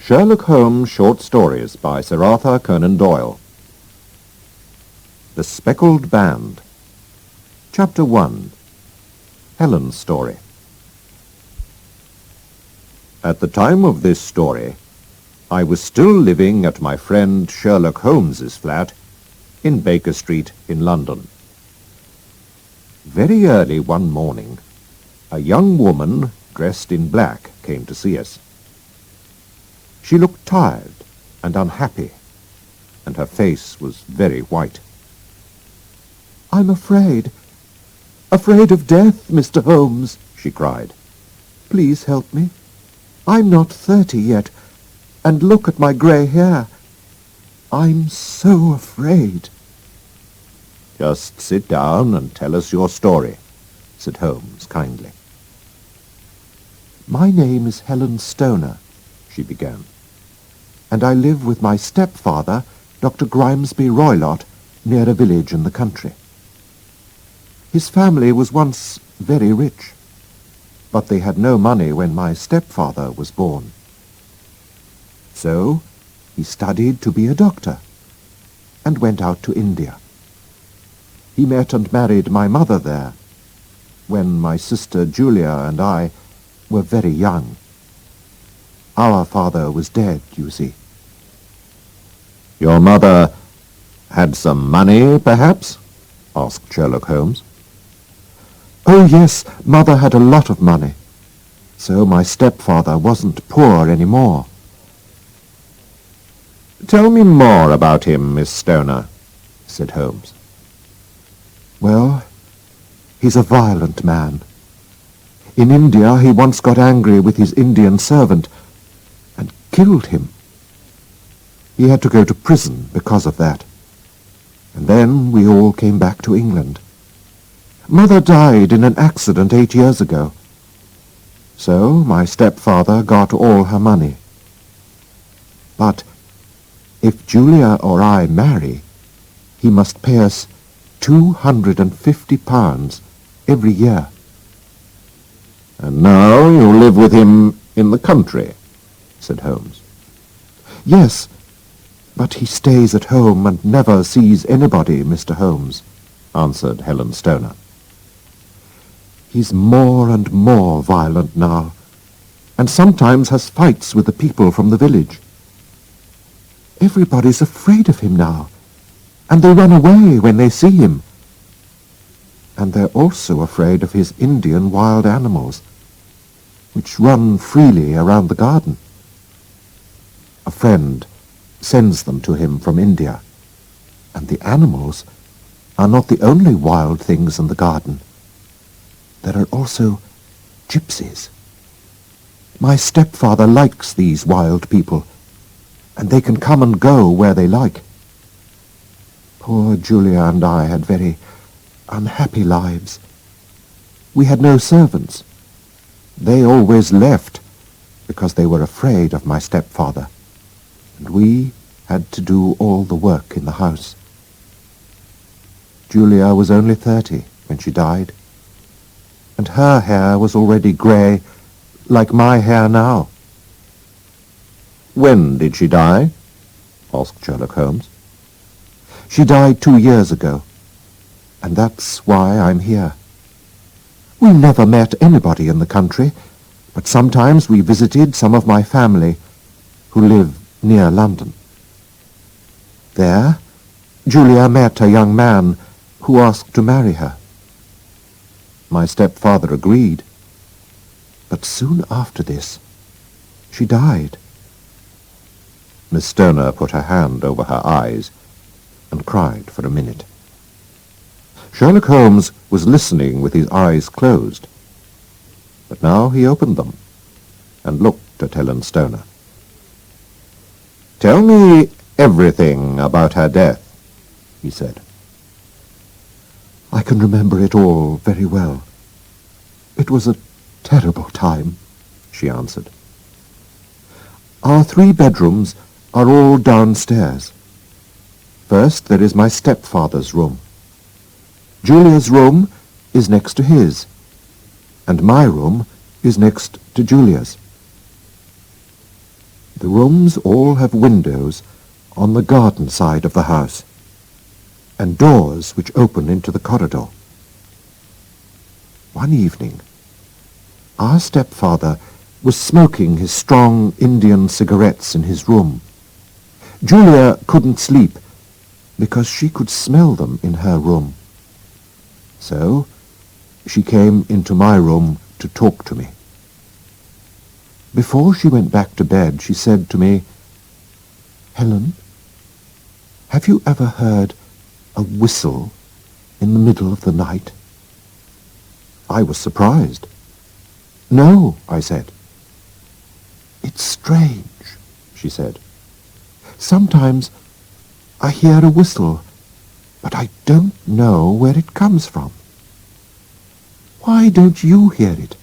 Sherlock Holmes Short Stories by Sir Arthur Conan Doyle. The Speckled Band. Chapter 1. Helen's Story. At the time of this story, I was still living at my friend Sherlock Holmes's flat in Baker Street in London. Very early one morning, a young woman dressed in black came to see us. She looked tired and unhappy, and her face was very white. "I'm afraid of death, Mr. Holmes," she cried. "Please help me. I'm not 30 yet, and look at my grey hair. I'm so afraid." "Just sit down and tell us your story," said Holmes kindly. "My name is Helen Stoner," she began, "and I live with my stepfather, Dr. Grimesby Roylott, near a village in the country. His family was once very rich, but they had no money when my stepfather was born. So he studied to be a doctor and went out to India. He met and married my mother there when my sister Julia and I were very young. Our father was dead, you see." "Your mother had some money, perhaps?" asked Sherlock Holmes. "Oh, yes, Mother had a lot of money. So my stepfather wasn't poor any more." "Tell me more about him, Miss Stoner," said Holmes. "Well, he's a violent man. In India he once got angry with his Indian servant and killed him. He had to go to prison because of that. And then we all came back to England. Mother died in an accident 8 years ago. So my stepfather got all her money. But if Julia or I marry, he must pay us £250 every year." "And now you live with him in the country," said Holmes. "Yes, but he stays at home and never sees anybody, Mr. Holmes," answered Helen Stoner. "He's more and more violent now, and sometimes has fights with the people from the village. Everybody's afraid of him now, and they run away when they see him. And they're also afraid of his Indian wild animals, which run freely around the garden. A friend sends them to him from India, and the animals are not the only wild things in the garden. There are also gypsies. My stepfather likes these wild people, and they can come and go where they like. Poor Julia and I had very unhappy lives. We had no servants. They always left because they were afraid of my stepfather, and we had to do all the work in the house. Julia was only 30 when she died, and her hair was already grey, like my hair now." "When did she die?" asked Sherlock Holmes. "She died 2 years ago, and that's why I'm here. We never met anybody in the country, but sometimes we visited some of my family who live near London. There, Julia met a young man who asked to marry her. My stepfather agreed, but soon after this, she died." Miss Stoner put her hand over her eyes and cried for a minute. Sherlock Holmes was listening with his eyes closed, but now he opened them and looked at Helen Stoner. "Tell me everything about her death," he said. "I can remember it all very well. It was a terrible time," she answered. "Our 3 bedrooms are all downstairs. First there is my stepfather's room. Julia's room is next to his, and my room is next to Julia's. The rooms all have windows on the garden side of the house, and doors which open into the corridor. One evening, our stepfather was smoking his strong Indian cigarettes in his room. Julia couldn't sleep because she could smell them in her room. So she came into my room to talk to me. Before she went back to bed, she said to me, "Helen, have you ever heard a whistle in the middle of the night?" I was surprised. "No," I said. "It's strange," she said. "Sometimes I hear a whistle, but I don't know where it comes from. Why don't you hear it?"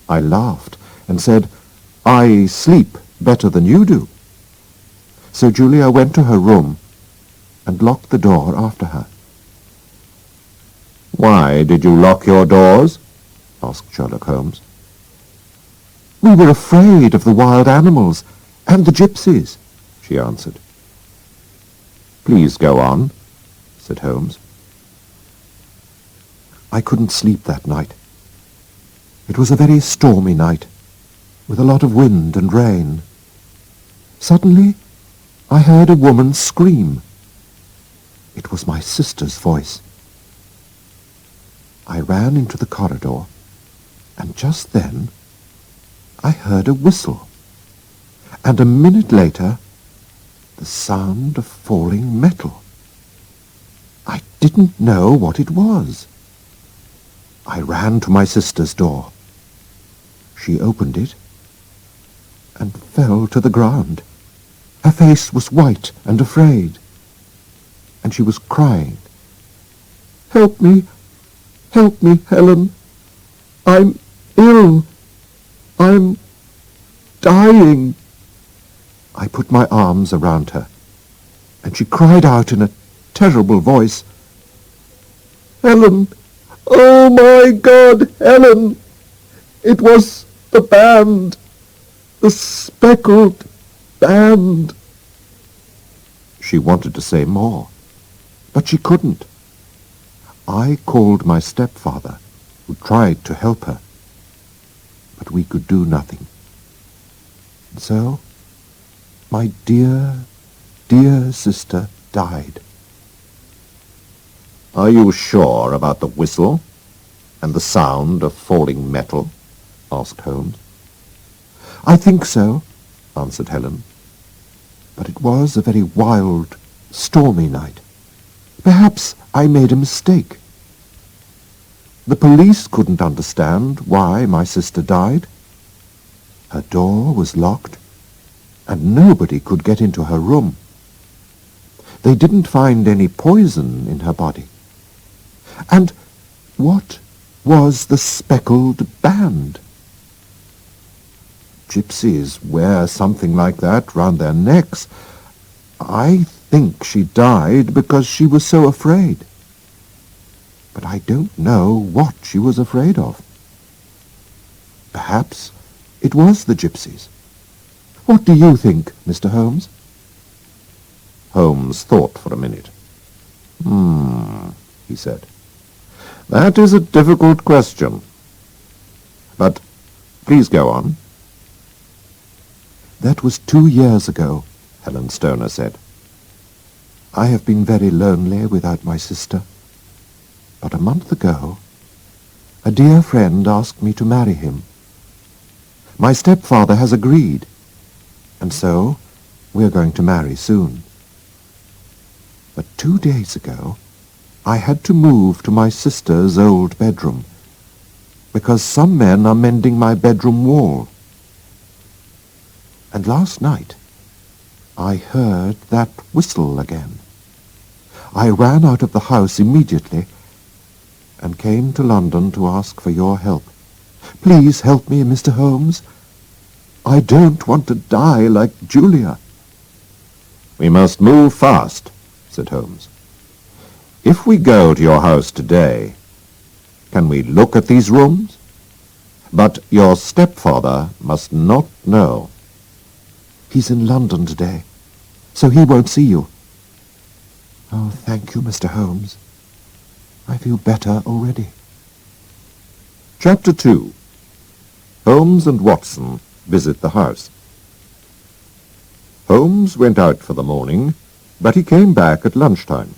I laughed and said, "I sleep better than you do." So Julia went to her room and locked the door after her. "Why did you lock your doors?" asked Sherlock Holmes. "We were afraid of the wild animals and the gypsies," she answered. "Please go on," said Holmes. I couldn't sleep that night. It was a very stormy night, with a lot of wind and rain. Suddenly, I heard a woman scream. It was my sister's voice. I ran into the corridor, and just then I heard a whistle, and a minute later the sound of falling metal. I didn't know what it was. I ran to my sister's door. She opened it and fell to the ground. Her face was white and afraid, and she was crying. "Help me! Help me, Helen! I'm ill! I'm dying!" I put my arms around her, and she cried out in a terrible voice, "Helen! Oh, my God, Helen! It was the band! The speckled band!" She wanted to say more, but she couldn't. I called my stepfather, who tried to help her, but we could do nothing. And so, my dear, dear sister died. "Are you sure about the whistle and the sound of falling metal?" asked Holmes. "I think so," answered Helen. "But it was a very wild, stormy night. Perhaps I made a mistake. The police couldn't understand why my sister died. Her door was locked, and nobody could get into her room. They didn't find any poison in her body. And what was the speckled band? Gypsies wear something like that round their necks. I think she died because she was so afraid. But I don't know what she was afraid of. Perhaps it was the gypsies. What do you think, Mr. Holmes?" Holmes thought for a minute. He said. "That is a difficult question. But please go on." "That was 2 years ago," Helen Stoner said. "I have been very lonely without my sister. But a month ago, a dear friend asked me to marry him. My stepfather has agreed, and so we're going to marry soon. But 2 days ago, I had to move to my sister's old bedroom, because some men are mending my bedroom wall. And last night, I heard that whistle again. I ran out of the house immediately and came to London to ask for your help. Please help me, Mr. Holmes. I don't want to die like Julia." "We must move fast," said Holmes. "If we go to your house today, can we look at these rooms? But your stepfather must not know." He's in London today, so he won't see you. Oh, thank you, Mr. Holmes. I feel better already. Chapter 2. Holmes and Watson visit the house. Holmes went out for the morning, but he came back at lunchtime.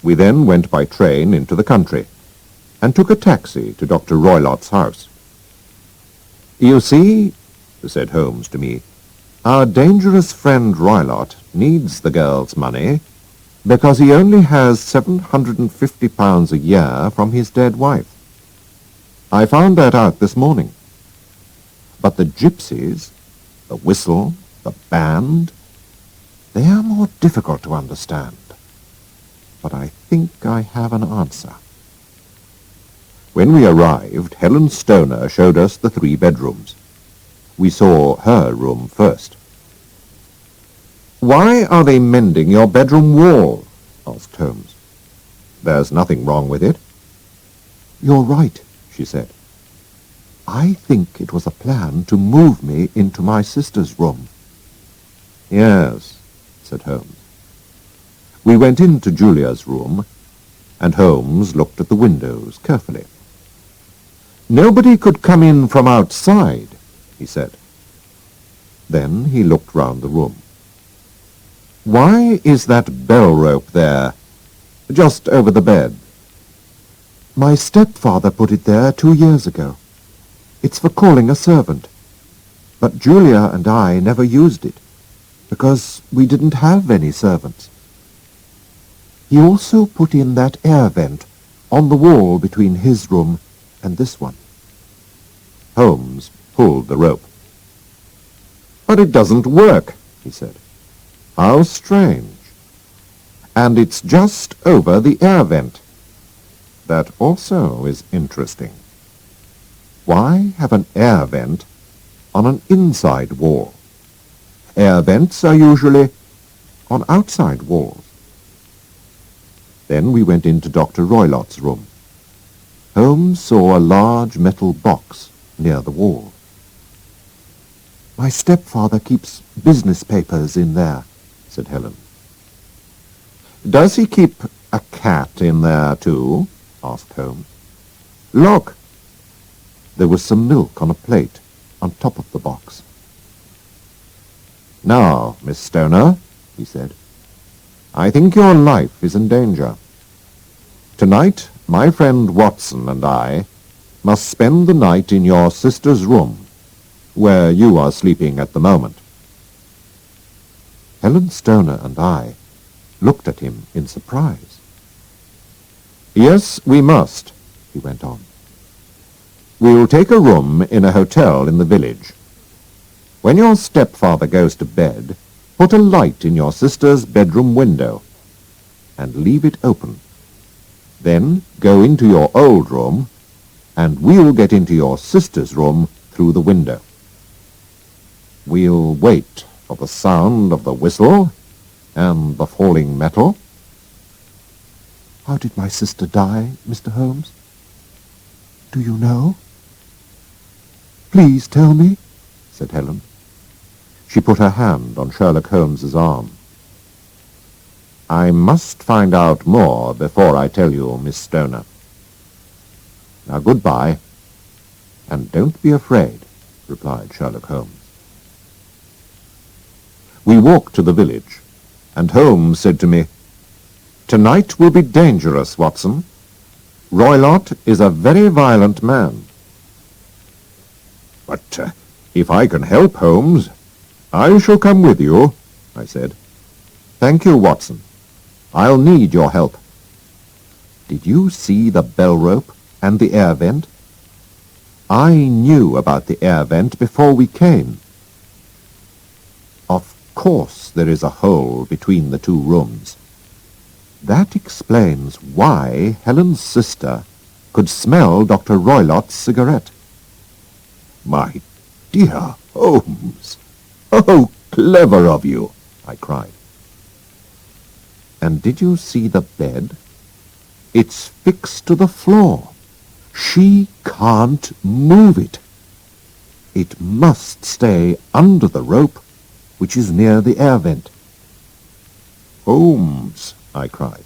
We then went by train into the country, and took a taxi to Dr. Roylott's house. "You see," said Holmes to me, "our dangerous friend Roylott needs the girl's money because he only has £750 a year from his dead wife. I found that out this morning. But the gypsies, the whistle, the band, they are more difficult to understand. But I think I have an answer." When we arrived, Helen Stoner showed us the 3 bedrooms. We saw her room first. "Why are they mending your bedroom wall?" asked Holmes. "There's nothing wrong with it." You're right, she said. I think it was a plan to move me into my sister's room. "Yes," said Holmes. We went into Julia's room, and Holmes looked at the windows carefully. "Nobody could come in from outside," he said. Then he looked round the room. "Why is that bell rope there, just over the bed?" My stepfather put it there 2 years ago. It's for calling a servant. But Julia and I never used it, because we didn't have any servants. He also put in that air vent on the wall between his room and this one. Holmes pulled the rope. "But it doesn't work," he said. "How strange. And it's just over the air vent. That also is interesting. Why have an air vent on an inside wall? Air vents are usually on outside walls." Then we went into Dr. Roylott's room. Holmes saw a large metal box near the wall. My stepfather keeps business papers in there, said Helen. "Does he keep a cat in there too?" asked Holmes. "Look!" There was some milk on a plate on top of the box. "Now, Miss Stoner," he said, "I think your life is in danger. Tonight, my friend Watson and I must spend the night in your sister's room, where you are sleeping at the moment." Helen Stoner and I looked at him in surprise. "Yes, we must," he went on. "We'll take a room in a hotel in the village. When your stepfather goes to bed, put a light in your sister's bedroom window, and leave it open. Then go into your old room, and we'll get into your sister's room through the window. We'll wait for the sound of the whistle and the falling metal." How did my sister die, Mr. Holmes? Do you know? Please tell me, said Helen. She put her hand on Sherlock Holmes's arm. "I must find out more before I tell you, Miss Stoner. Now, goodbye, and don't be afraid," replied Sherlock Holmes. We walked to the village, and Holmes said to me, "Tonight will be dangerous, Watson. Roylott is a very violent man." "But if I can help, Holmes, I shall come with you," I said. "Thank you, Watson. I'll need your help." Did you see the bell rope and the air vent? I knew about the air vent before we came. Of course there is a hole between the 2 rooms. That explains why Helen's sister could smell Dr. Roylott's cigarette. "My dear Holmes, how clever of you!" I cried. "And did you see the bed? It's fixed to the floor. She can't move it. It must stay under the rope which is near the air vent. Holmes, I cried,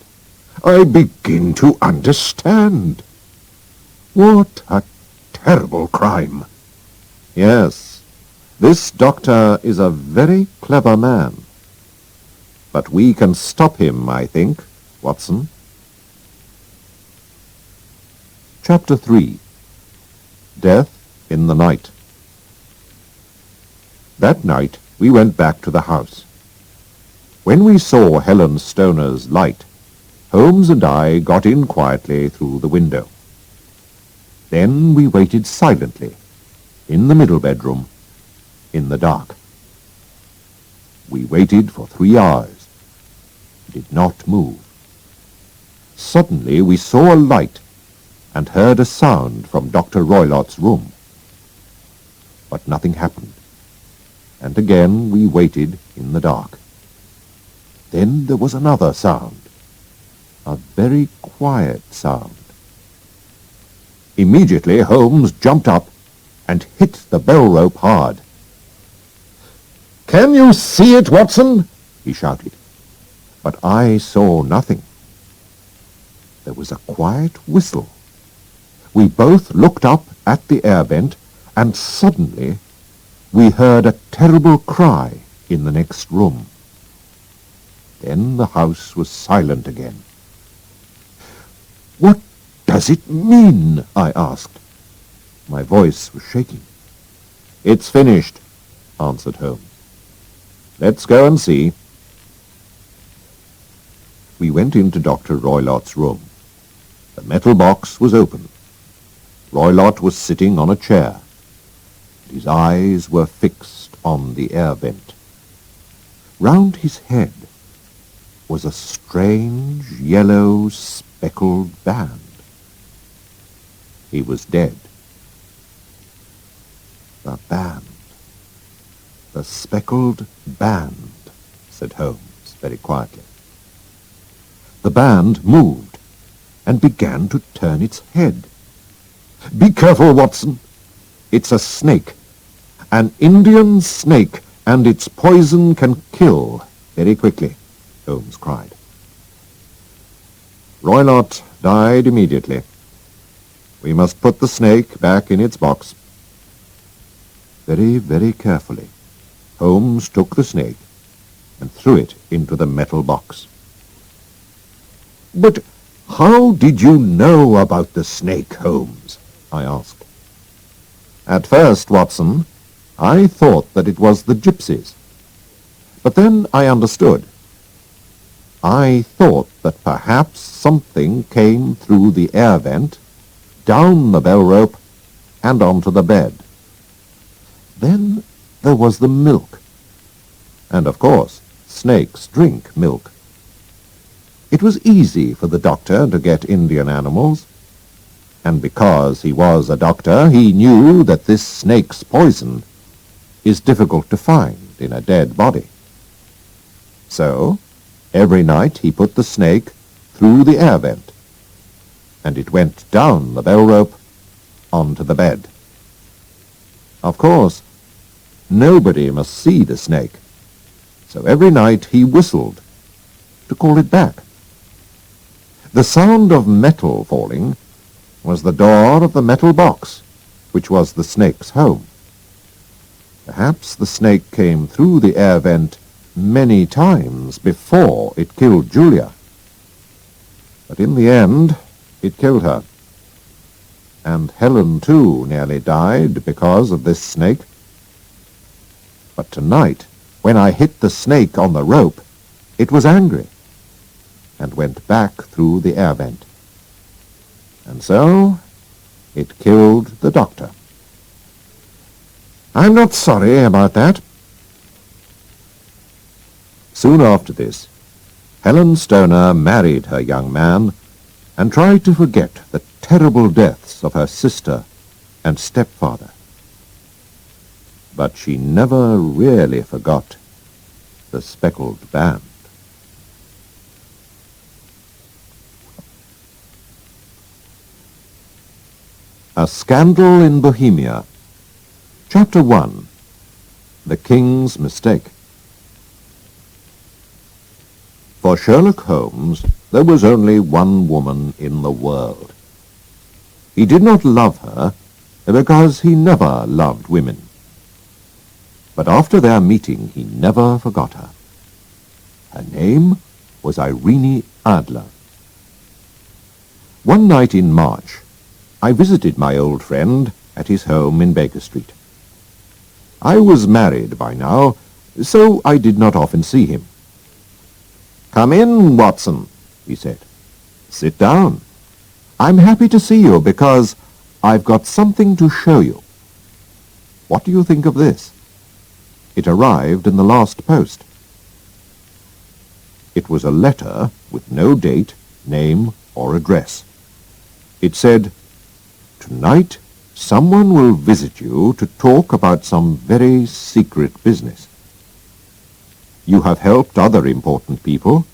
I begin to understand. What a terrible crime. Yes, this doctor is a very clever man. But we can stop him, I think, Watson. Chapter 3. Death in the Night. That night we went back to the house. When we saw Helen Stoner's light, Holmes and I got in quietly through the window. Then we waited silently, in the middle bedroom, in the dark. We waited for 3 hours, did not move. Suddenly we saw a light and heard a sound from Dr. Roylott's room. But nothing happened, and again we waited in the dark. Then there was another sound, a very quiet sound. Immediately Holmes jumped up and hit the bell rope hard. Can you see it, Watson? He shouted. But I saw nothing. There was a quiet whistle. We both looked up at the air vent, and suddenly we heard a terrible cry in the next room. Then the house was silent again. "What does it mean?" I asked. My voice was shaking. "It's finished," answered Holmes. "Let's go and see." We went into Dr. Roylott's room. The metal box was open. Roylott was sitting on a chair. His eyes were fixed on the air vent. Round his head was a strange yellow speckled band. He was dead. "The band, the speckled band," said Holmes very quietly. The band moved and began to turn its head. "Be careful, Watson. It's a snake, an Indian snake, and its poison can kill very quickly," Holmes cried. "Roylott died immediately. We must put the snake back in its box." Very, very carefully, Holmes took the snake and threw it into the metal box. "But how did you know about the snake, Holmes?" I asked. "At first, Watson, I thought that it was the gypsies. But then I understood. I thought that perhaps something came through the air vent, down the bell rope, and onto the bed. Then there was the milk. And of course, snakes drink milk. It was easy for the doctor to get Indian animals, and because he was a doctor, he knew that this snake's poison is difficult to find in a dead body. So, every night he put the snake through the air vent, and it went down the bell rope onto the bed. Of course, nobody must see the snake, so every night he whistled to call it back. The sound of metal falling was the door of the metal box, which was the snake's home. Perhaps the snake came through the air vent many times before it killed Julia. But in the end, it killed her. And Helen, too, nearly died because of this snake. But tonight, when I hit the snake on the rope, it was angry and went back through the air vent. And so, it killed the doctor. I'm not sorry about that. Soon after this, Helen Stoner married her young man and tried to forget the terrible deaths of her sister and stepfather. But she never really forgot the speckled band. A Scandal in Bohemia. Chapter 1. The King's Mistake. For Sherlock Holmes, there was only one woman in the world. He did not love her because he never loved women. But after their meeting, he never forgot her. Her name was Irene Adler. One night in March, I visited my old friend at his home in Baker Street. I was married by now, so I did not often see him. "Come in, Watson," he said. "Sit down. I'm happy to see you because I've got something to show you." What do you think of this? It arrived in the last post. It was a letter with no date, name, or address. It said, "Tonight, someone will visit you to talk about some very secret business. You have helped other important people,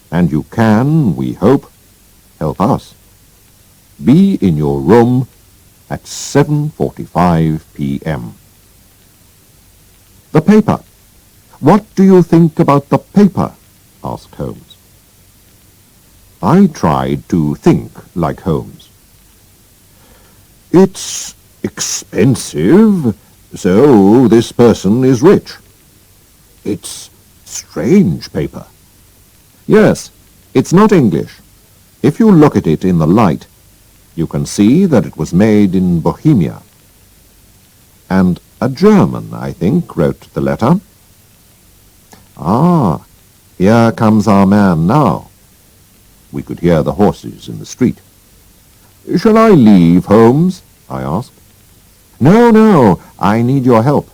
and you can, we hope, help us. Be in your room at 7:45 p.m. "The paper. What do you think about the paper?" asked Holmes. I tried to think like Holmes. "It's expensive, so this person is rich. It's strange paper. Yes, it's not English. If you look at it in the light, you can see that it was made in Bohemia. And a German, I think, wrote the letter." "Ah, here comes our man now." We could hear the horses in the street. "Shall I leave, Holmes?" I asked. "No, no, I need your help."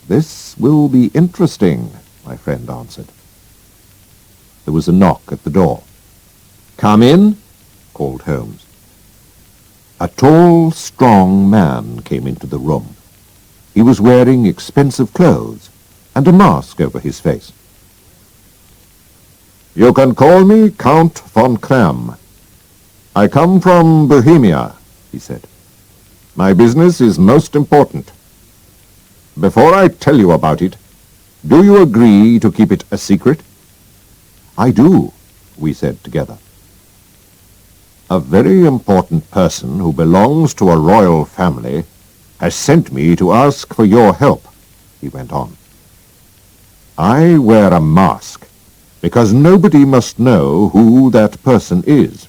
"This will be interesting," my friend answered. There was a knock at the door. "Come in," called Holmes. A tall, strong man came into the room. He was wearing expensive clothes and a mask over his face. "You can call me Count von Kram. I come from Bohemia," he said. "My business is most important. Before I tell you about it, do you agree to keep it a secret?" "I do," we said together. "A very important person who belongs to a royal family has sent me to ask for your help," he went on. "I wear a mask because nobody must know who that person is.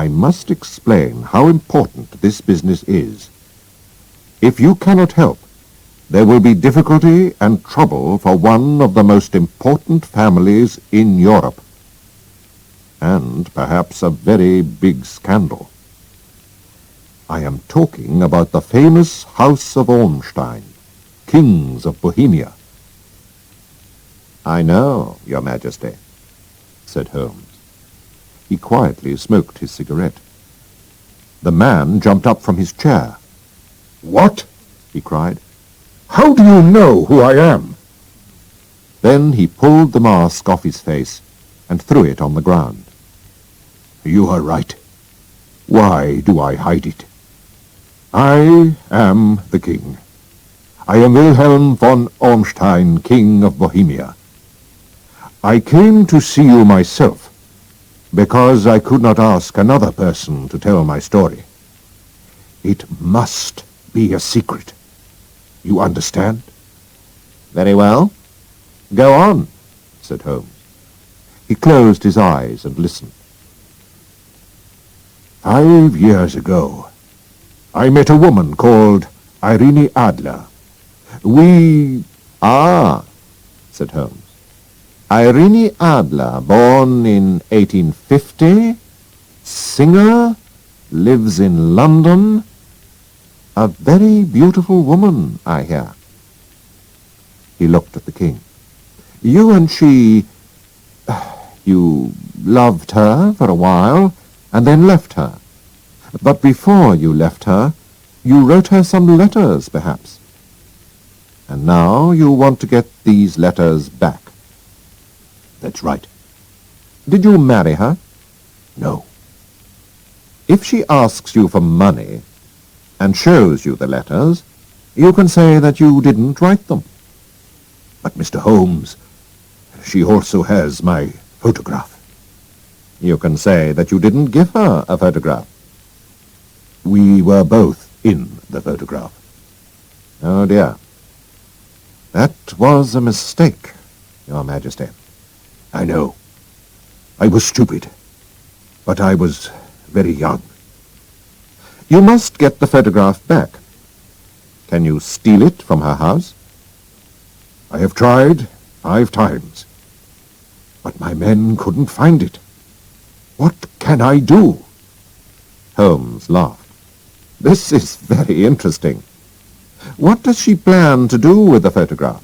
I must explain how important this business is. If you cannot help, there will be difficulty and trouble for one of the most important families in Europe, and perhaps a very big scandal. I am talking about the famous House of Ormstein, kings of Bohemia." "I know, Your Majesty," said Holmes. He quietly smoked his cigarette. The man jumped up from his chair. "What?" he cried. "How do you know who I am?" Then he pulled the mask off his face and threw it on the ground. "You are right. Why do I hide it? I am the king. I am Wilhelm von Ormstein, king of Bohemia. I came to see you myself because I could not ask another person to tell my story. It must be a secret. You understand?" "Very well. Go on," said Holmes. He closed his eyes and listened. 5 years ago, I met a woman called Irene Adler. We... "Ah," said Holmes. "Irene Adler, born in 1850, singer, lives in London. A very beautiful woman, I hear." He looked at the king. "You and she... you loved her for a while, and then left her. But before you left her, you wrote her some letters, perhaps. And now you want to get these letters back." "That's right." "Did you marry her?" "No." "If she asks you for money and shows you the letters, you can say that you didn't write them." "But, Mr. Holmes, she also has my photograph. You can say that you didn't give her a photograph. We were both in the photograph. Oh dear. That was a mistake, Your Majesty. I know. I was stupid. But I was very young. You must get the photograph back. Can you steal it from her house? I have tried 5 times. But my men couldn't find it. What can I do? Holmes laughed. This is very interesting. What does she plan to do with the photograph?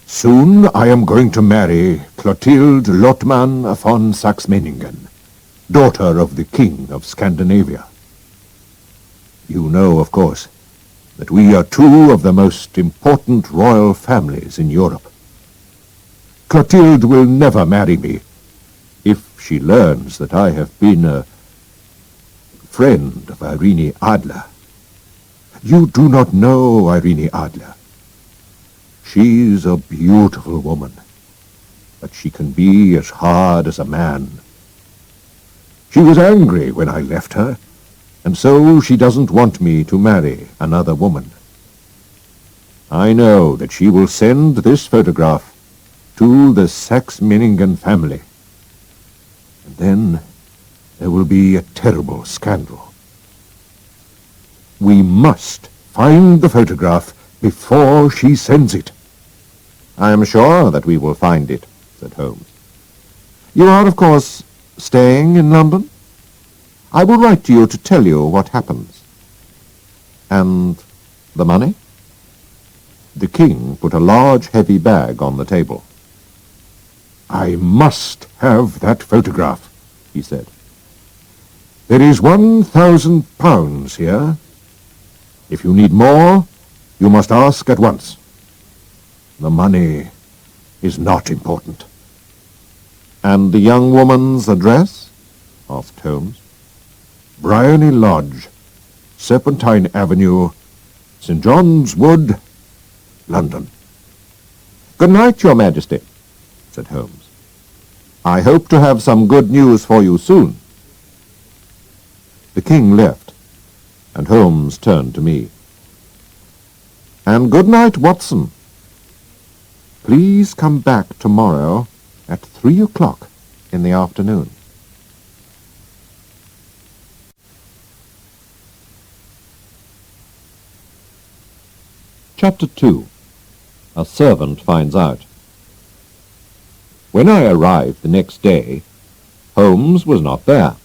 Soon I am going to marry Clotilde Lothman von Saxe-Meiningen, daughter of the King of Scandinavia. You know, of course, that we are 2 of the most important royal families in Europe. Clotilde will never marry me if she learns that I have been a friend of Irene Adler. You do not know Irene Adler. She's a beautiful woman, but she can be as hard as a man. She was angry when I left her, and so she doesn't want me to marry another woman. I know that she will send this photograph to the Saxe-Meiningen family, and then there will be a terrible scandal. We must find the photograph before she sends it. I am sure that we will find it, said Holmes. You are, of course, staying in London? I will write to you to tell you what happens. And the money? The king put a large, heavy bag on the table. I must have that photograph, he said. There is £1,000 here. If you need more, you must ask at once. The money is not important. And the young woman's address? Asked Holmes. Bryony Lodge, Serpentine Avenue, St. John's Wood, London. Good night, Your Majesty, said Holmes. I hope to have some good news for you soon. The king left, and Holmes turned to me. And good night, Watson. Please come back tomorrow at 3 o'clock in the afternoon. Chapter 2. A servant finds out. When I arrived the next day, Holmes was not there.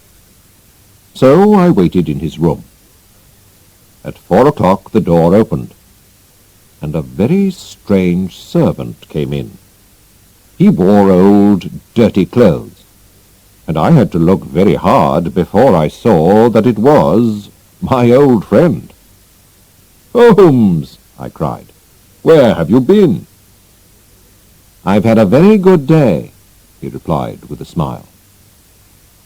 So I waited in his room. At 4 o'clock the door opened, and a very strange servant came in. He wore old, dirty clothes, and I had to look very hard before I saw that it was my old friend. Holmes, I cried, where have you been? I've had a very good day, he replied with a smile.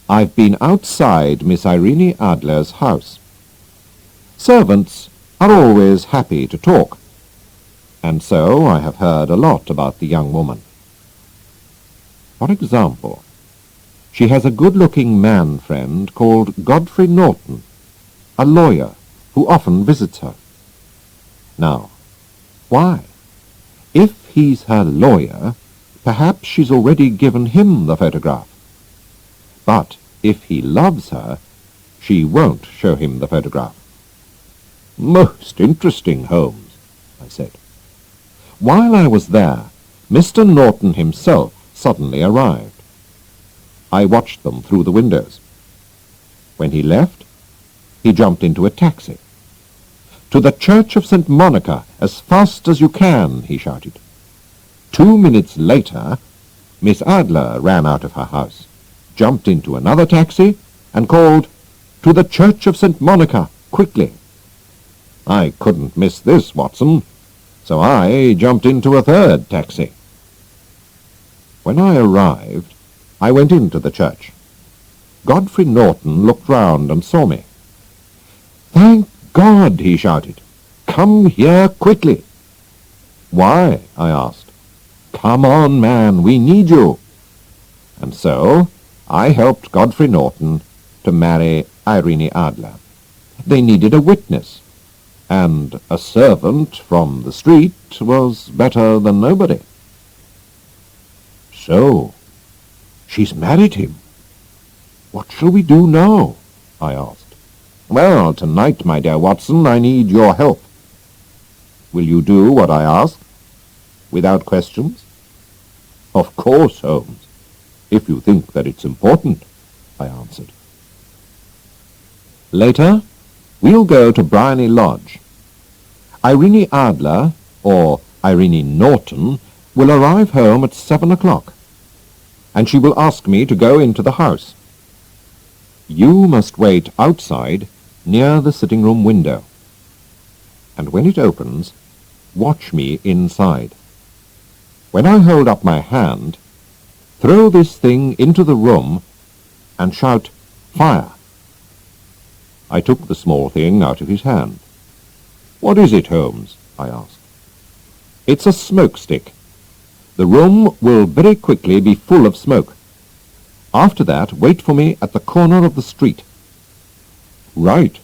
I've been outside Miss Irene Adler's house. Servants are always happy to talk, and so I have heard a lot about the young woman. For example, she has a good-looking man friend called Godfrey Norton, a lawyer who often visits her. Now, why? If he's her lawyer, perhaps she's already given him the photograph. But if he loves her, she won't show him the photograph. Most interesting, Holmes, I said. While I was there, Mr. Norton himself suddenly arrived. I watched them through the windows. When he left, he jumped into a taxi. To the Church of St. Monica, as fast as you can, he shouted. 2 minutes later, Miss Adler ran out of her house, jumped into another taxi, and called, "To the Church of St. Monica, quickly." I couldn't miss this, Watson, so I jumped into a third taxi. When I arrived, I went into the church. Godfrey Norton looked round and saw me. "Thank God!" he shouted. "Come here quickly." "Why?" I asked. Come on, man, we need you. And so I helped Godfrey Norton to marry Irene Adler. They needed a witness, and a servant from the street was better than nobody. So, she's married him. What shall we do now? I asked. Well, tonight, my dear Watson, I need your help. Will you do what I ask? Without questions? Of course, Holmes, if you think that it's important, I answered. Later, we'll go to Briony Lodge. Irene Adler, or Irene Norton, will arrive home at 7 o'clock, and she will ask me to go into the house. You must wait outside near the sitting-room window, and when it opens, watch me inside. When I hold up my hand, throw this thing into the room and shout, "Fire!" I took the small thing out of his hand. "What is it, Holmes?" I asked. "It's a smoke stick. The room will very quickly be full of smoke. After that, wait for me at the corner of the street." "Right.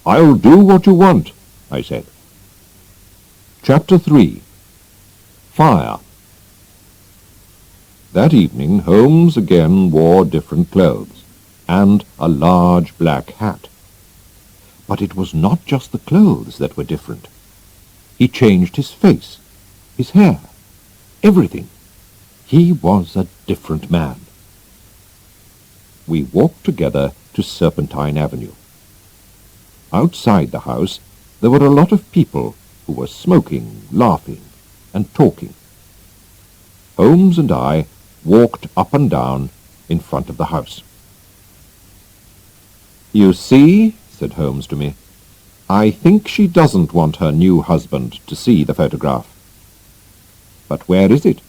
I'll do what you want," I said. Chapter 3. Fire. That evening Holmes again wore different clothes, and a large black hat. But it was not just the clothes that were different. He changed his face, his hair, everything. He was a different man. We walked together to Serpentine Avenue. Outside the house there were a lot of people who were smoking, laughing, and talking. Holmes and I walked up and down in front of the house. "You see," said Holmes to me, "I think she doesn't want her new husband to see the photograph." "But where is it?"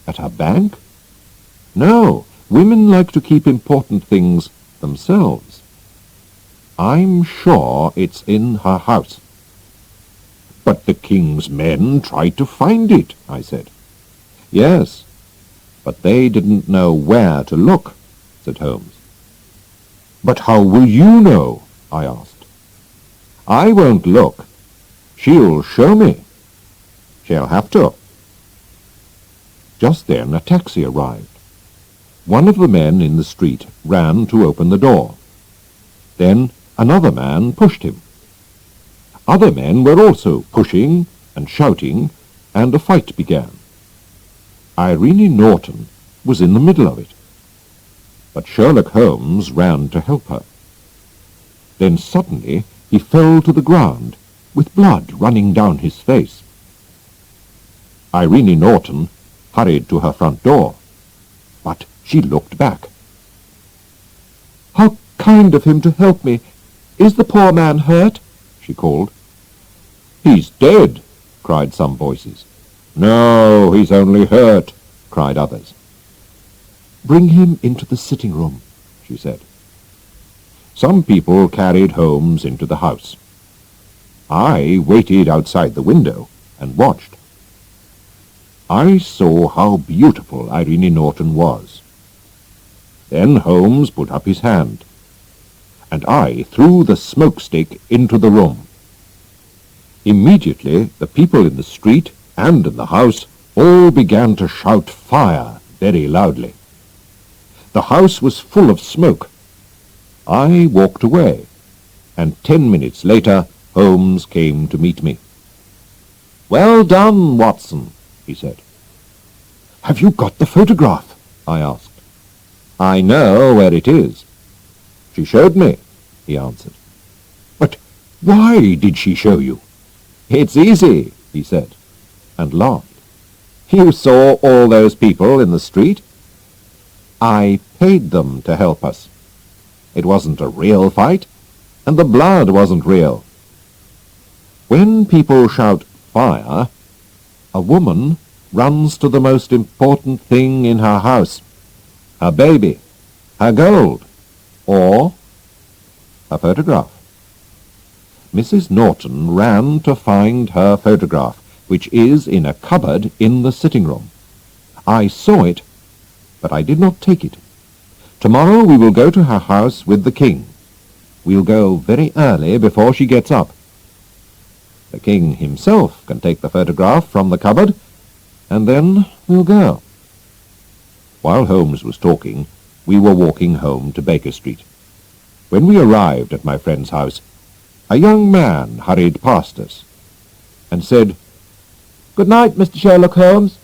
"At her bank?" "No, women like to keep important things themselves." "I'm sure it's in her house." "But the king's men tried to find it," I said. "Yes, but they didn't know where to look," said Holmes. "But how will you know?" I asked. "I won't look. She'll show me." "She'll have to." Just then a taxi arrived. One of the men in the street ran to open the door. Then another man pushed him. Other men were also pushing and shouting, and a fight began. Irene Norton was in the middle of it, but Sherlock Holmes ran to help her. Then suddenly he fell to the ground, with blood running down his face. Irene Norton hurried to her front door, but she looked back. "How kind of him to help me! Is the poor man hurt?" she called. "He's dead," cried some voices. "No, he's only hurt," cried others. "Bring him into the sitting-room," she said. Some people carried Holmes into the house. I waited outside the window and watched. I saw how beautiful Irene Norton was. Then Holmes put up his hand, and I threw the smoke stick into the room. Immediately the people in the street and in the house all began to shout "Fire!" very loudly. The house was full of smoke. I walked away, and 10 minutes later Holmes came to meet me. "Well done, Watson," he said. "Have you got the photograph?" I asked. "I know where it is." "She showed me," he answered. "But why did she show you?" "It's easy," he said, and laughed. "You saw all those people in the street? I paid them to help us. It wasn't a real fight, and the blood wasn't real. When people shout fire, a woman runs to the most important thing in her house, her baby, her gold, or a photograph. Mrs. Norton ran to find her photograph, which is in a cupboard in the sitting-room. I saw it, but I did not take it. Tomorrow we will go to her house with the king. We'll go very early before she gets up. The king himself can take the photograph from the cupboard, and then we'll go." While Holmes was talking, we were walking home to Baker Street. When we arrived at my friend's house, a young man hurried past us and said, "Good night, Mr. Sherlock Holmes."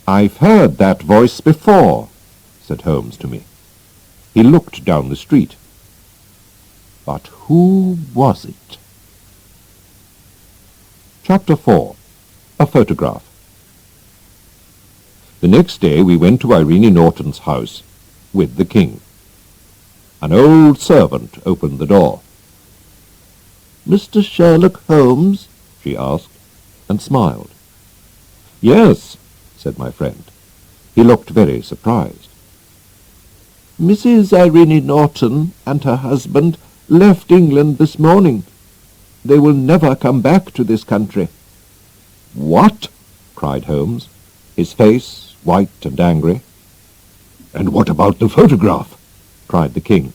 "I've heard that voice before," said Holmes to me. He looked down the street. But who was it? Chapter 4. A Photograph. The next day we went to Irene Norton's house with the king. An old servant opened the door. "Mr. Sherlock Holmes?" she asked, and smiled. "Yes," said my friend. He looked very surprised. "Mrs. Irene Norton and her husband left England this morning. They will never come back to this country." "What?" cried Holmes, his face white and angry. "And what about the photograph?" cried the king.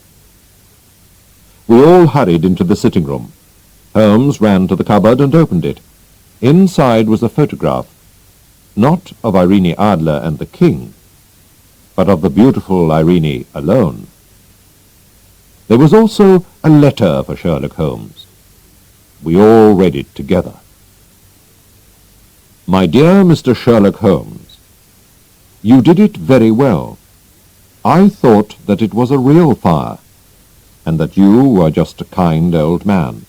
We all hurried into the sitting-room. Holmes ran to the cupboard and opened it. Inside was a photograph, not of Irene Adler and the king, but of the beautiful Irene alone. There was also a letter for Sherlock Holmes. We all read it together. "My dear Mr. Sherlock Holmes, you did it very well. I thought that it was a real fire, and that you were just a kind old man.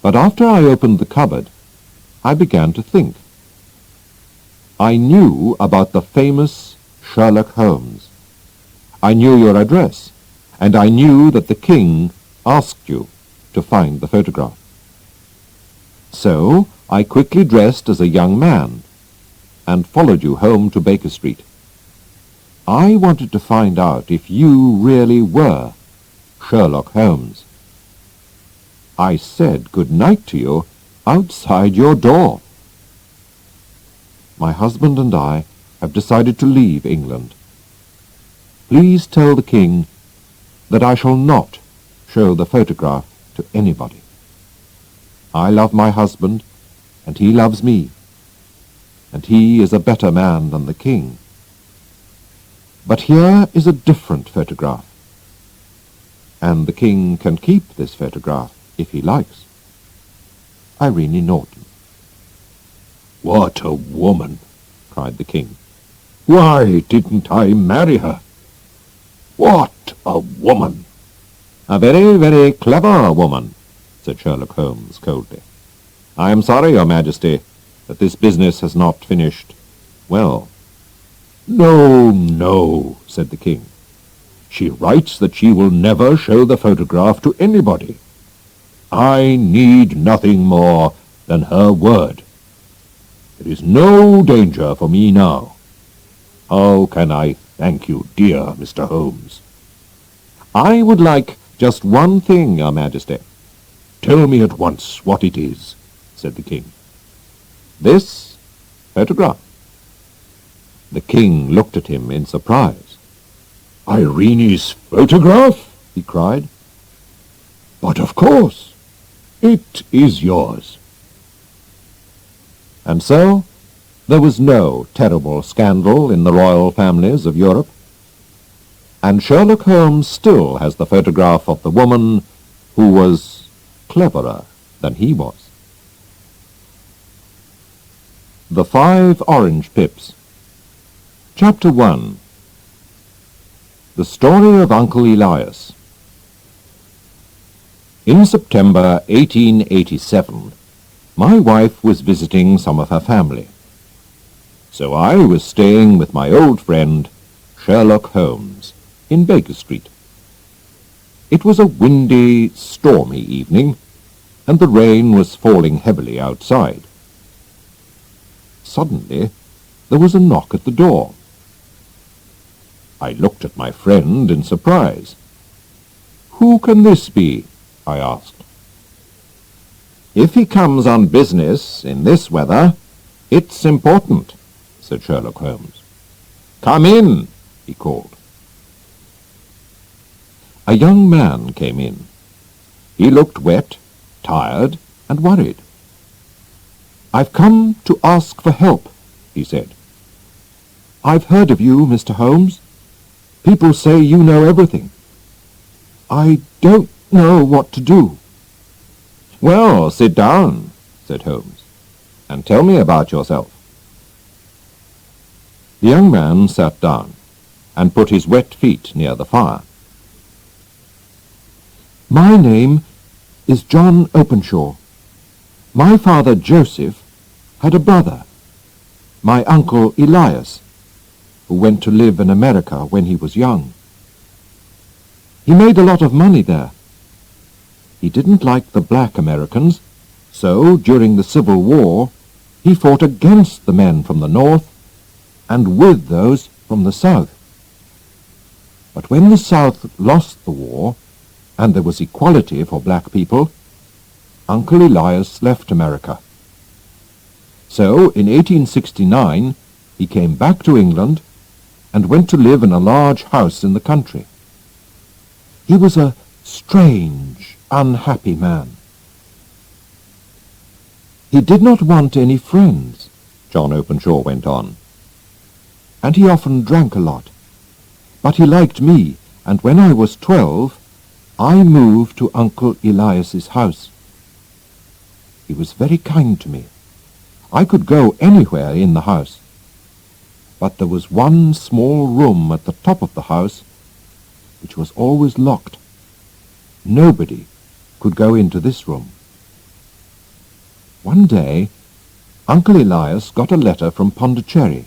But after I opened the cupboard, I began to think. I knew about the famous Sherlock Holmes. I knew your address, and I knew that the king asked you to find the photograph. So I quickly dressed as a young man and followed you home to Baker Street. I wanted to find out if you really were Sherlock Holmes. I said good night to you outside your door. My husband and I have decided to leave England. Please tell the king that I shall not show the photograph to anybody. I love my husband, and he loves me, and he is a better man than the king. But here is a different photograph, and the king can keep this photograph if he likes. Irene Norton." "What a woman!" cried the king. "Why didn't I marry her? What a woman!" "A very, very clever woman," said Sherlock Holmes coldly. "I am sorry, Your Majesty, that this business has not finished well." "No, no," said the king. "She writes that she will never show the photograph to anybody. I need nothing more than her word. There is no danger for me now. How can I thank you, dear Mr. Holmes?" "I would like just one thing, Your Majesty." "Tell me at once what it is," said the king. "This photograph." The king looked at him in surprise. "Irene's photograph?" he cried. "But of course, it is yours." And so there was no terrible scandal in the royal families of Europe, and Sherlock Holmes still has the photograph of the woman who was cleverer than he was. The 5 Orange Pips. Chapter 1. The Story of Uncle Elias. In September 1887, my wife was visiting some of her family, so I was staying with my old friend Sherlock Holmes in Baker Street. It was a windy, stormy evening, and the rain was falling heavily outside. Suddenly, there was a knock at the door. I looked at my friend in surprise. "Who can this be?" I asked. If he comes on business in this weather, it's important, said Sherlock Holmes. Come in, he called. A young man came in. He looked wet, tired, and worried. I've come to ask for help, he said. I've heard of you, Mr. Holmes. People say you know everything. I don't know what to do. Well, sit down, said Holmes, and tell me about yourself. The young man sat down and put his wet feet near the fire. My name is John Openshaw. My father, Joseph, had a brother, my uncle Elias, who went to live in America when he was young. He made a lot of money there. He didn't like the black Americans, so during the Civil War he fought against the men from the North and with those from the South. But when the South lost the war, and there was equality for black people, Uncle Elias left America. So, in 1869, he came back to England and went to live in a large house in the country. He was a strange, unhappy man. He did not want any friends, John Openshaw went on, and he often drank a lot. But he liked me, and when I was 12, I moved to Uncle Elias's house. He was very kind to me. I could go anywhere in the house. But there was one small room at the top of the house which was always locked. Nobody could go into this room. One day, Uncle Elias got a letter from Pondicherry,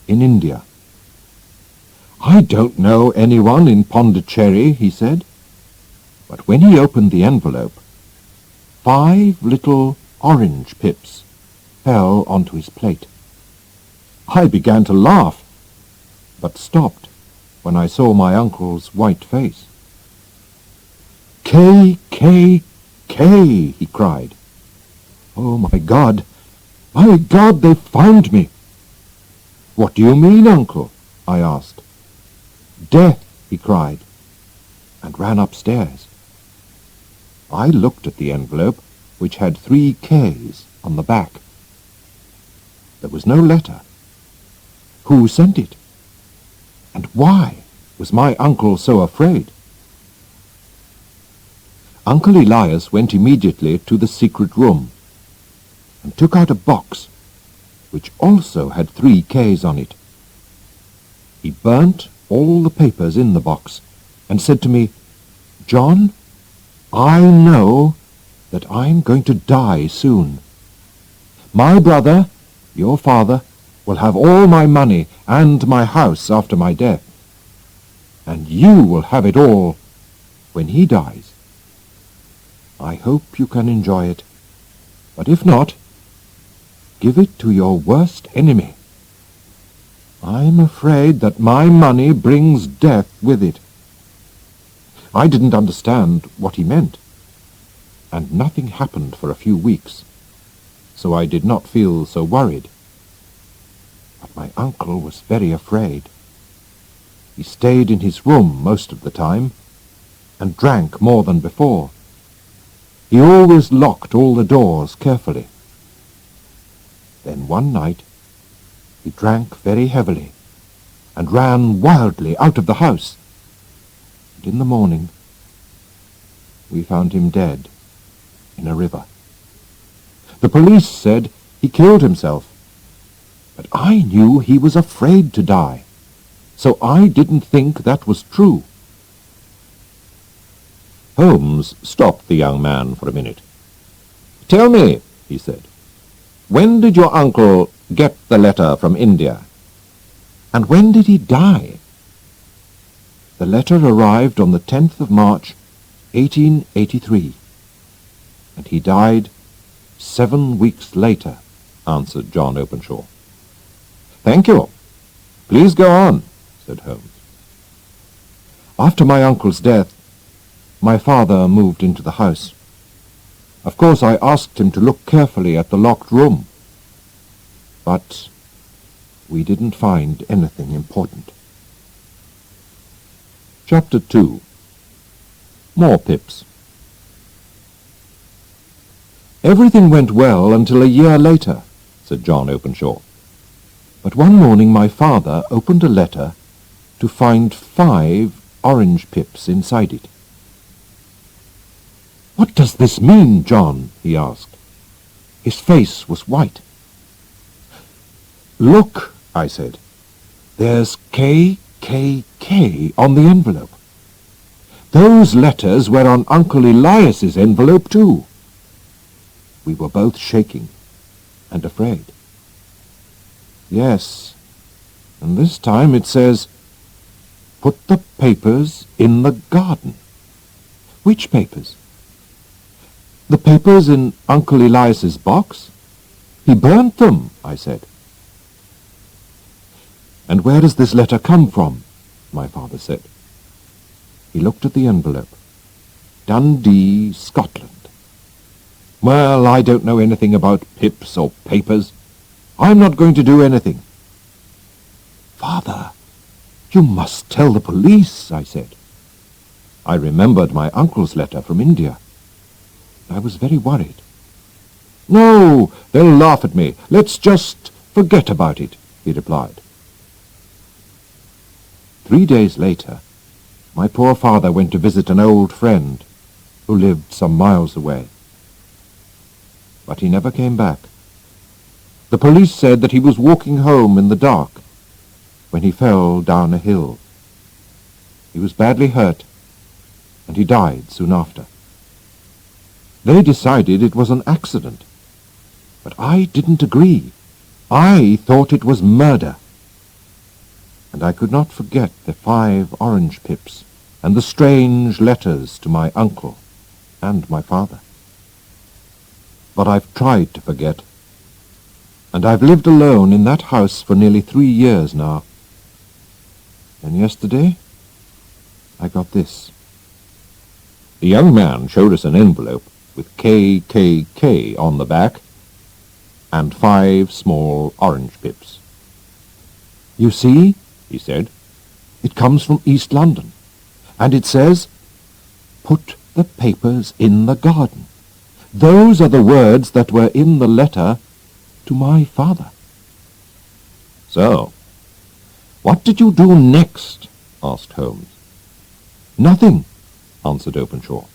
in India. I don't know anyone in Pondicherry, he said. But when he opened the envelope, 5 little orange pips fell onto his plate. I began to laugh, but stopped when I saw my uncle's white face. K, K, K, he cried. Oh, my God, they've found me. What do you mean, Uncle? I asked. Death, he cried, and ran upstairs. I looked at the envelope, which had 3 Ks on the back. There was no letter. Who sent it? And why was my uncle so afraid? Uncle Elias went immediately to the secret room and took out a box, which also had 3 Ks on it. He burnt all the papers in the box and said to me, John, I know that I'm going to die soon. My brother, your father, will have all my money and my house after my death, and you will have it all when he dies. I hope you can enjoy it, but if not, give it to your worst enemy. I'm afraid that my money brings death with it. I didn't understand what he meant, and nothing happened for a few weeks, so I did not feel so worried. But my uncle was very afraid. He stayed in his room most of the time, and drank more than before. He always locked all the doors carefully. Then one night he drank very heavily, and ran wildly out of the house. And in the morning we found him dead in a river. The police said he killed himself, but I knew he was afraid to die, so I didn't think that was true. Holmes stopped the young man for a minute. Tell me, he said, when did your uncle get the letter from India? And when did he die? The letter arrived on the 10th of March, 1883, and he died 7 weeks later, answered John Openshaw. Thank you. Please go on, said Holmes. After my uncle's death, my father moved into the house. Of course, I asked him to look carefully at the locked room, but we didn't find anything important. Chapter 2. More pips. Everything went well until a year later, said John Openshaw. But one morning my father opened a letter to find 5 orange pips inside it. "What does this mean, John?" he asked. His face was white. "Look," I said. "There's KKK on the envelope. Those letters were on Uncle Elias's envelope too." We were both shaking and afraid. "Yes, and this time it says, 'Put the papers in the garden.'" "Which papers?" "The papers in Uncle Elias's box. He burnt them," I said. "And where does this letter come from?" my father said. He looked at the envelope. "Dundee, Scotland." "Well, I don't know anything about pips or papers. I'm not going to do anything." "Father, you must tell the police," I said. I remembered my uncle's letter from India. I was very worried. "No, they'll laugh at me. Let's just forget about it," he replied. 3 days later, my poor father went to visit an old friend who lived some miles away. But he never came back. The police said that he was walking home in the dark when he fell down a hill. He was badly hurt, and he died soon after. They decided it was an accident, but I didn't agree. I thought it was murder. And I could not forget the 5 orange pips and the strange letters to my uncle and my father. But I've tried to forget, and I've lived alone in that house for nearly 3 years now. And yesterday, I got this. The young man showed us an envelope with KKK on the back and 5 small orange pips. "You see," he said, "it comes from East London, and it says, 'Put the papers in the garden.' Those are the words that were in the letter to my father." "So, what did you do next?" asked Holmes. "Nothing," answered Openshaw.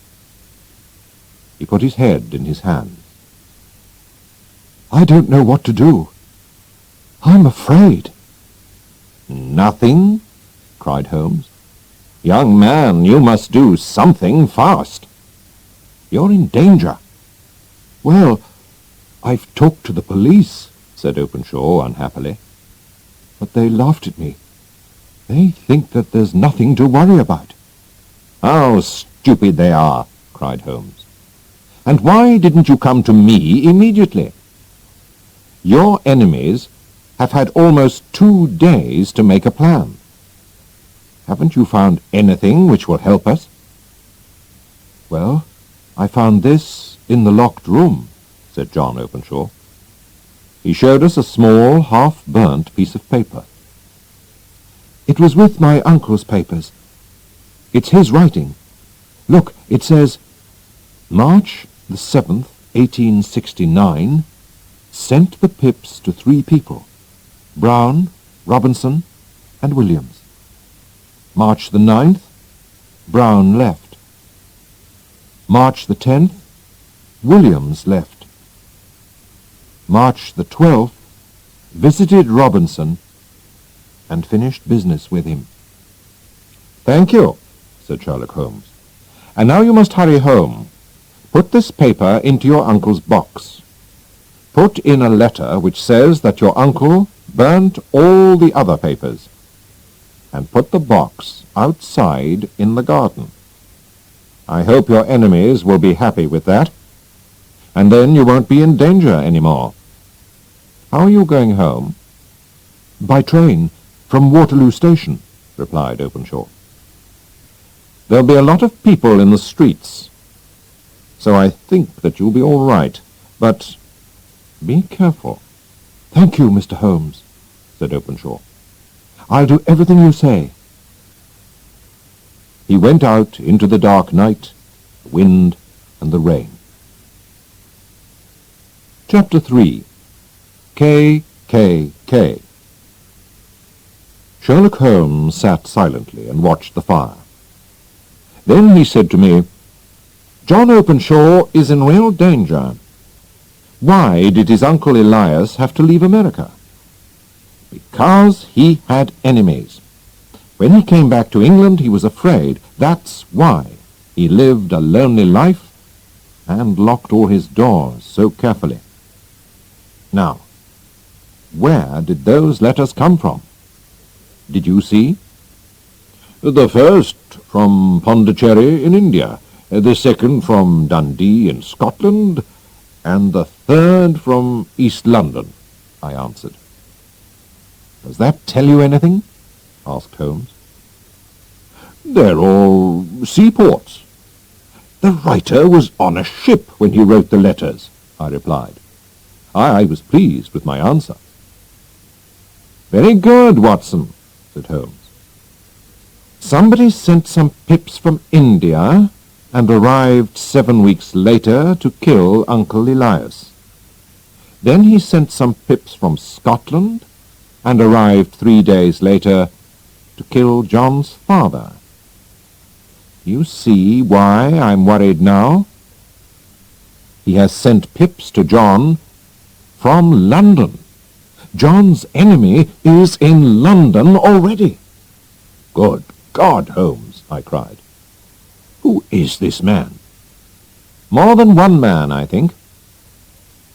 He put his head in his hands. "I don't know what to do. I'm afraid." "Nothing?" cried Holmes. "Young man, you must do something fast. You're in danger." "Well, I've talked to the police," said Openshaw unhappily. "But they laughed at me. They think that there's nothing to worry about." "How stupid they are!" cried Holmes. "And why didn't you come to me immediately? Your enemies have had almost 2 days to make a plan. Haven't you found anything which will help us?" "Well, I found this in the locked room," said John Openshaw. He showed us a small, half-burnt piece of paper. "It was with my uncle's papers. It's his writing. Look, it says, 'March the 7th, 1869, sent the pips to 3 people, Brown, Robinson, and Williams. March the 9th, Brown left. March the 10th, Williams left. March the 12th, visited Robinson and finished business with him.'" "Thank you," said Sherlock Holmes. "And now you must hurry home. Put this paper into your uncle's box. Put in a letter which says that your uncle burnt all the other papers, and put the box outside in the garden. I hope your enemies will be happy with that, and then you won't be in danger any more. How are you going home?" "By train, from Waterloo Station," replied Openshaw. "There'll be a lot of people in the streets. so I think that you'll be all right. But be careful." "Thank you, Mr. Holmes," said Openshaw. "I'll do everything you say." He went out into the dark night, the wind and the rain. Chapter 3. K. Sherlock Holmes sat silently and watched the fire. Then he said to me, "John Openshaw is in real danger. Why did his uncle Elias have to leave America? Because he had enemies. When he came back to England, he was afraid. That's why he lived a lonely life and locked all his doors so carefully. Now, where did those letters come from? Did you see?" "The first from Pondicherry in India, the second from Dundee in Scotland, and the third from East London," I answered. "Does that tell you anything?" asked Holmes. "They're all seaports. The writer was on a ship when he wrote the letters," I replied. I was pleased with my answer. "Very good, Watson," said Holmes. "Somebody sent some pips from India and arrived 7 weeks later to kill Uncle Elias. Then he sent some pips from Scotland and arrived 3 days later to kill John's father. You see why I'm worried now? He has sent pips to John from London. John's enemy is in London already." "Good God, Holmes," I cried. "Who is this man?" "More than one man, I think.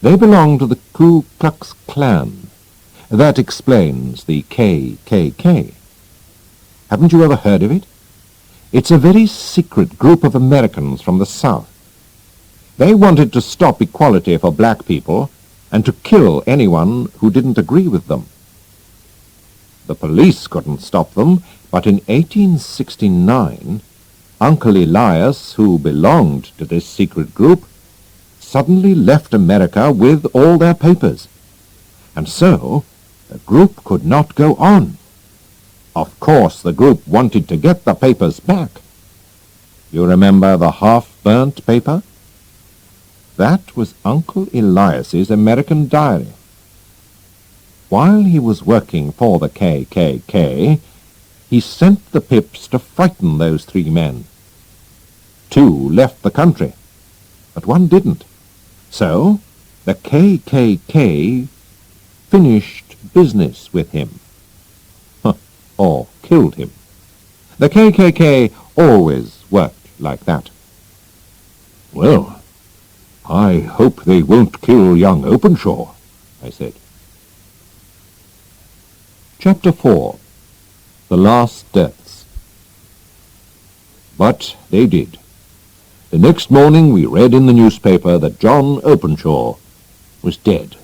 They belong to the Ku Klux Klan. That explains the KKK. Haven't you ever heard of it? It's a very secret group of Americans from the South. They wanted to stop equality for black people and to kill anyone who didn't agree with them. The police couldn't stop them, but in 1869, Uncle Elias, who belonged to this secret group, suddenly left America with all their papers. And so, the group could not go on. Of course, the group wanted to get the papers back. You remember the half-burnt paper? That was Uncle Elias's American diary. While he was working for the KKK, he sent the pips to frighten those 3 men. 2 left the country, but 1 didn't. So, the KKK finished business with him. Or killed him. The KKK always worked like that." "Well, I hope they won't kill young Openshaw," I said. Chapter 4. The Last Deaths. But they did. The next morning we read in the newspaper that John Openshaw was dead.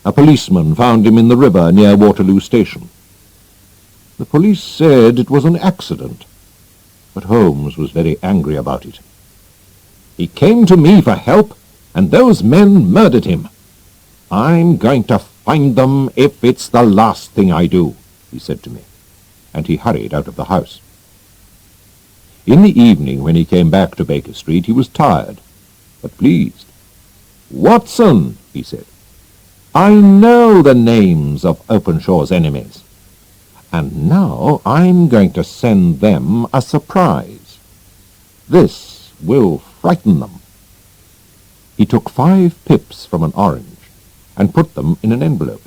A policeman found him in the river near Waterloo Station. The police said it was an accident, but Holmes was very angry about it. "He came to me for help, and those men murdered him. I'm going to find them if it's the last thing I do," he said to me, and he hurried out of the house. In the evening, when he came back to Baker Street, he was tired, but pleased. "Watson," he said, "I know the names of Openshaw's enemies, and now I'm going to send them a surprise. This will frighten them." He took 5 pips from an orange and put them in an envelope.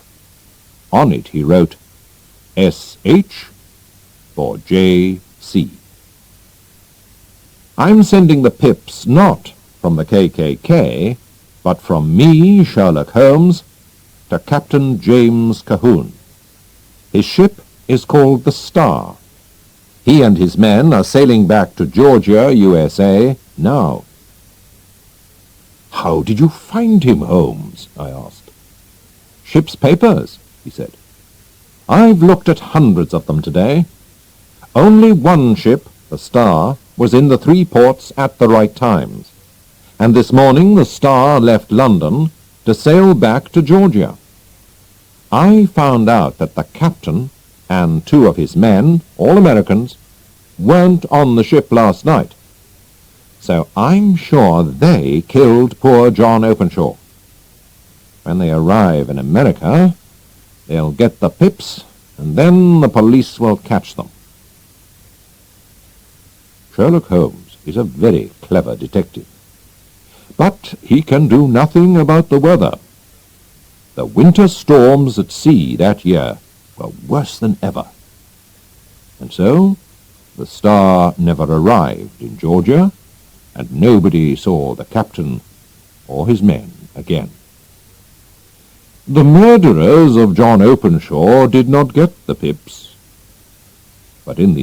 On it he wrote, "S.H. for J.C. I'm sending the pips not from the KKK, but from me, Sherlock Holmes, to Captain James Cahoon. His ship is called the Star. He and his men are sailing back to Georgia, USA, now." "How did you find him, Holmes?" I asked. "Ship's papers," he said. "I've looked at hundreds of them today. Only one ship, the Star, was in the 3 ports at the right times, and this morning the Star left London to sail back to Georgia. I found out that the captain and 2 of his men, all Americans, weren't on the ship last night. So I'm sure they killed poor John Openshaw. When they arrive in America, they'll get the pips, and then the police will catch them. Sherlock Holmes is a very clever detective, but he can do nothing about the weather. The winter storms at sea that year were worse than ever. And so the Star never arrived in Georgia, and nobody saw the captain or his men again. The murderers of John Openshaw did not get the pips, but in the